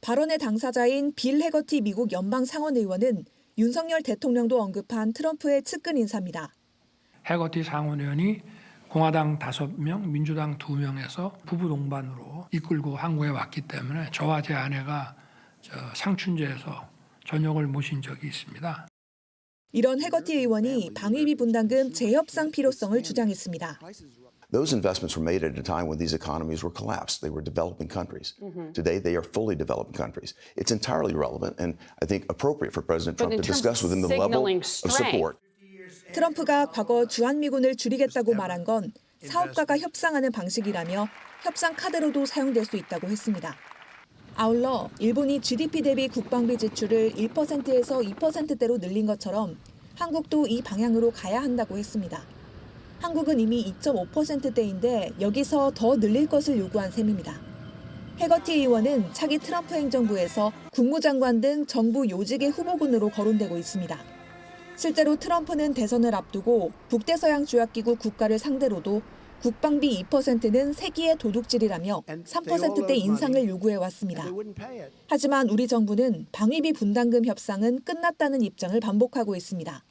발언의 당사자인 빌 해거티 미국 연방 상원 의원은 윤석열 대통령도 언급한 트럼프의 측근 인사입니다. 해거티 상원의원이 공화당 5명, 민주당 2명에서 부부 동반으로 이끌고 한국에 왔기 때문에 저와 제 아내가 상춘제에서 저녁을 모신 적이 있습니다. 이런 해거티 의원이 방위비 분담금 재협상 필요성을 주장했습니다. Those investments were made at a time when these economies were collapsed. They were developing countries. Today, they are fully developing countries. It's entirely relevant and I think appropriate for President Trump to discuss with them the level of support. 트럼프가 과거 주한미군을 줄이겠다고 말한 건 사업가가 협상하는 방식이라며 협상 카드로도 사용될 수 있다고 했습니다. 아울러 일본이 GDP 대비 국방비 지출을 1%에서 2%대로 늘린 것처럼 한국도 이 방향으로 가야 한다고 했습니다. 한국은 이미 2.5%대인데 여기서 더 늘릴 것을 요구한 셈입니다. 해거티 의원은 차기 트럼프 행정부에서 국무장관 등 정부 요직의 후보군으로 거론되고 있습니다. 실제로 트럼프는 대선을 앞두고 북대서양조약기구 국가를 상대로도 국방비 2%는 세기의 도둑질이라며 3%대 인상을 요구해왔습니다. 하지만 우리 정부는 방위비 분담금 협상은 끝났다는 입장을 반복하고 있습니다.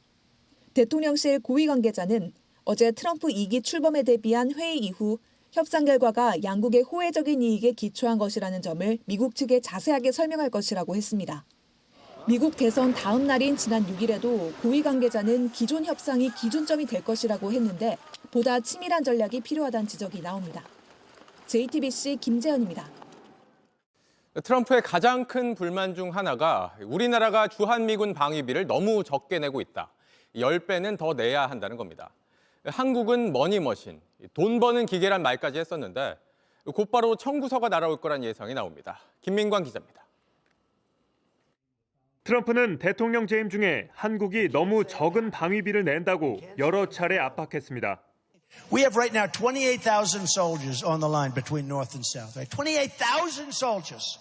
대통령실 고위 관계자는 어제 트럼프 2기 출범에 대비한 회의 이후 협상 결과가 양국의 호혜적인 이익에 기초한 것이라는 점을 미국 측에 자세하게 설명할 것이라고 했습니다. 미국 대선 다음 날인 지난 6일에도 고위 관계자는 기존 협상이 기준점이 될 것이라고 했는데 보다 치밀한 전략이 필요하다는 지적이 나옵니다. JTBC 김재현입니다. 트럼프의 가장 큰 불만 중 하나가 우리나라가 주한미군 방위비를 너무 적게 내고 있다. 10배는 더 내야 한다는 겁니다. 한국은 머니머신, 돈 버는 기계란 말까지 했었는데 곧바로 청구서가 날아올 거란 예상이 나옵니다. 김민광 기자입니다. 트럼프는 대통령 재임 중에 한국이 너무 적은 방위비를 낸다고 여러 차례 압박했습니다. We have right now 28,000 soldiers on the line between North and South. Right? 28,000 soldiers.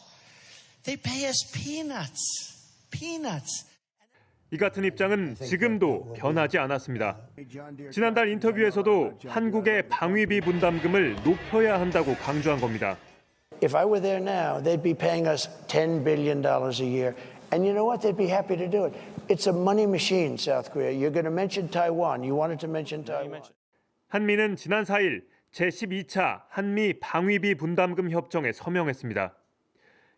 They pay us peanuts. Peanuts. 이 같은 입장은 지금도 변하지 않았습니다. 지난달 인터뷰에서도 한국의 방위비 분담금을 높여야 한다고 강조한 겁니다. If I were there now, they'd be paying us $10 billion a year. And you know what? They'd be happy to do it. It's a money machine, South Korea. You're going to mention Taiwan. You wanted to mention Taiwan. 한미는 지난 4일 제12차 한미 방위비 분담금 협정에 서명했습니다.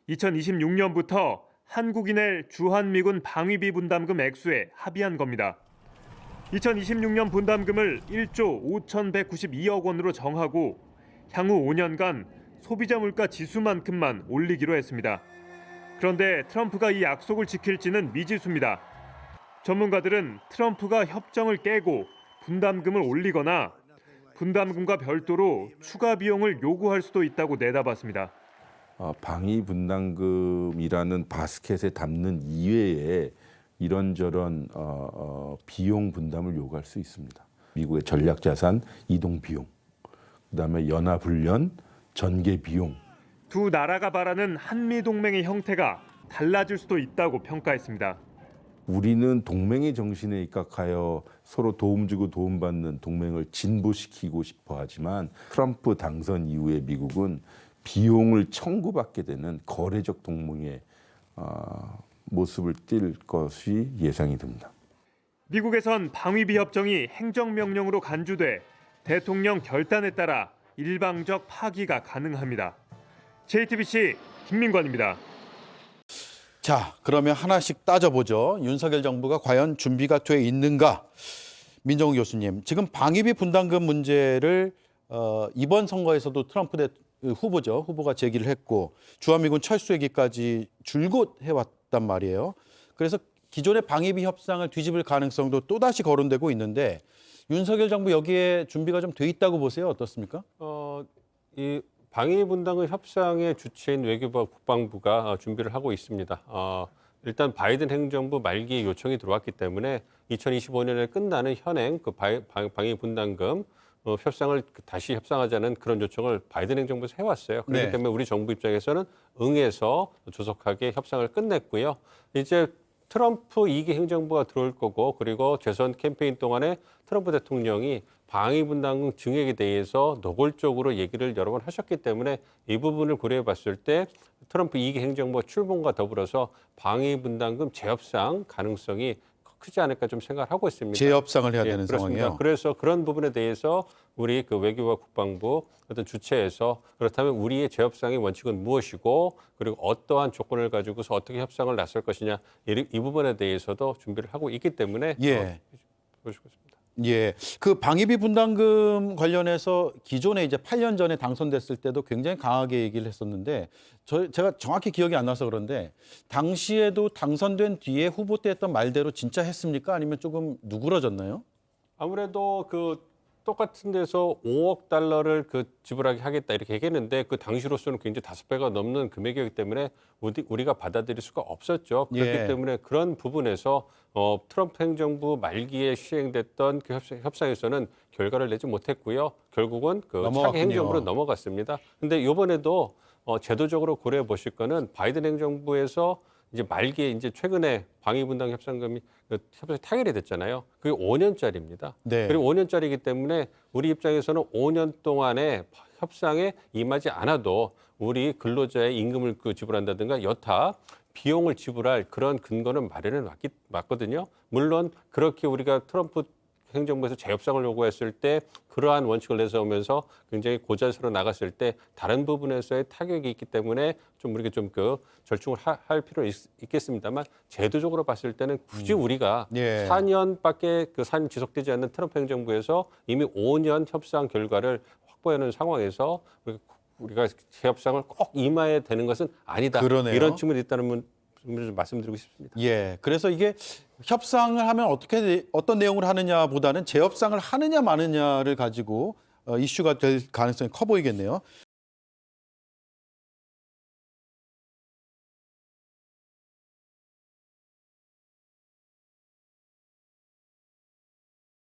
2026년부터 한국이 낼 주한미군 방위비 분담금 액수에 합의한 겁니다. 2026년 분담금을 1조 5,192억 원으로 정하고 향후 5년간 소비자 물가 지수만큼만 올리기로 했습니다. 그런데 트럼프가 이 약속을 지킬지는 미지수입니다. 전문가들은 트럼프가 협정을 깨고 분담금을 올리거나 분담금과 별도로 추가 비용을 요구할 수도 있다고 내다봤습니다. 방위 분담금이라는 바스켓에 담는 이외에 이런저런 비용 분담을 요구할 수 있습니다. 미국의 전략자산 이동 비용, 그다음에 연합훈련, 전개 비용. 두 나라가 바라는 한미 동맹의 형태가 달라질 수도 있다고 평가했습니다. 우리는 동맹의 정신에 입각하여 서로 도움 주고 도움받는 동맹을 진보시키고 싶어 하지만 트럼프 당선 이후에 미국은 비용을 청구받게 되는 거래적 동맹의 모습을 띌 것이 예상이 됩니다. 미국에선 방위비 협정이 행정명령으로 간주돼 대통령 결단에 따라 일방적 파기가 가능합니다. JTBC 김민관입니다. 자, 그러면 하나씩 따져보죠. 윤석열 정부가 과연 준비가 돼 있는가? 민정우 교수님, 지금 방위비 분담금 문제를 이번 선거에서도 트럼프 후보가 제기를 했고 주한미군 철수 얘기까지 줄곧 해왔단 말이에요. 그래서 기존의 방위비 협상을 뒤집을 가능성도 또다시 거론되고 있는데 윤석열 정부 여기에 준비가 좀 돼 있다고 보세요? 어떻습니까? 이 방위 분담금 협상의 주체인 외교부와 국방부가 준비를 하고 있습니다. 일단 바이든 행정부 말기에 요청이 들어왔기 때문에 2025년에 끝나는 현행 그 방위 분담금 협상을 다시 협상하자는 그런 요청을 바이든 행정부에서 해왔어요. 그렇기 때문에 우리 정부 입장에서는 응해서 조속하게 협상을 끝냈고요. 이제 트럼프 2기 행정부가 들어올 거고 그리고 재선 캠페인 동안에 트럼프 대통령이 방위분담금 증액에 대해서 노골적으로 얘기를 여러 번 하셨기 때문에 이 부분을 고려해 봤을 때 트럼프 2기 행정부 출범과 더불어서 방위분담금 재협상 가능성이 크지 않을까 좀 생각을 하고 있습니다. 재협상을 해야 예, 되는 그렇습니다. 상황이에요. 그래서 그런 부분에 대해서 우리 그 외교와 국방부 어떤 주체에서 그렇다면 우리의 재협상의 원칙은 무엇이고 그리고 어떠한 조건을 가지고서 어떻게 협상을 나설 것이냐 이 부분에 대해서도 준비를 하고 있기 때문에 예. 보시고 있습니다. 예, 그 방위비 분담금 관련해서 기존에 이제 8년 전에 당선됐을 때도 굉장히 강하게 얘기를 했었는데 제가 정확히 기억이 안 나서 그런데 당시에도 당선된 뒤에 후보 때 했던 말대로 진짜 했습니까? 아니면 조금 누그러졌나요? 아무래도 그 똑같은 데서 5억 달러를 그 지불하게 하겠다 이렇게 얘기했는데 그 당시로서는 굉장히 5배가 넘는 금액이기 때문에 우리가 받아들일 수가 없었죠. 그렇기 예. 때문에 그런 부분에서 트럼프 행정부 말기에 시행됐던 그 협상에서는 결과를 내지 못했고요. 결국은 그 넘어갔군요. 차기 행정부로 넘어갔습니다. 근데 이번에도 제도적으로 고려해 보실 거는 바이든 행정부에서 이제 말기에 이제 최근에 방위분담 협상금이 협상이 타결이 됐잖아요. 그게 5년짜리입니다. 네. 그리고 5년짜리이기 때문에 우리 입장에서는 5년 동안에 협상에 임하지 않아도 우리 근로자의 임금을 지불한다든가 여타 비용을 지불할 그런 근거는 마련해 왔거든요. 물론 그렇게 우리가 트럼프 행정부에서 재협상을 요구했을 때 그러한 원칙을 내세우면서 굉장히 고자세로 나갔을 때 다른 부분에서의 타격이 있기 때문에 좀 우리가 좀 그 절충을 할 필요는 있겠습니다만 제도적으로 봤을 때는 굳이 우리가 예. 4년밖에 그 4년 지속되지 않는 트럼프 행정부에서 이미 5년 협상 결과를 확보해놓은 상황에서 우리가 재협상을 꼭 임해야 되는 것은 아니다. 그러네요. 이런 측면이 있다는 부분을 좀 말씀드리고 싶습니다. 예, 그래서 이게 협상을 하면 어떤 내용을 하느냐보다는 재협상을 하느냐 마느냐를 가지고 이슈가 될 가능성이 커 보이겠네요.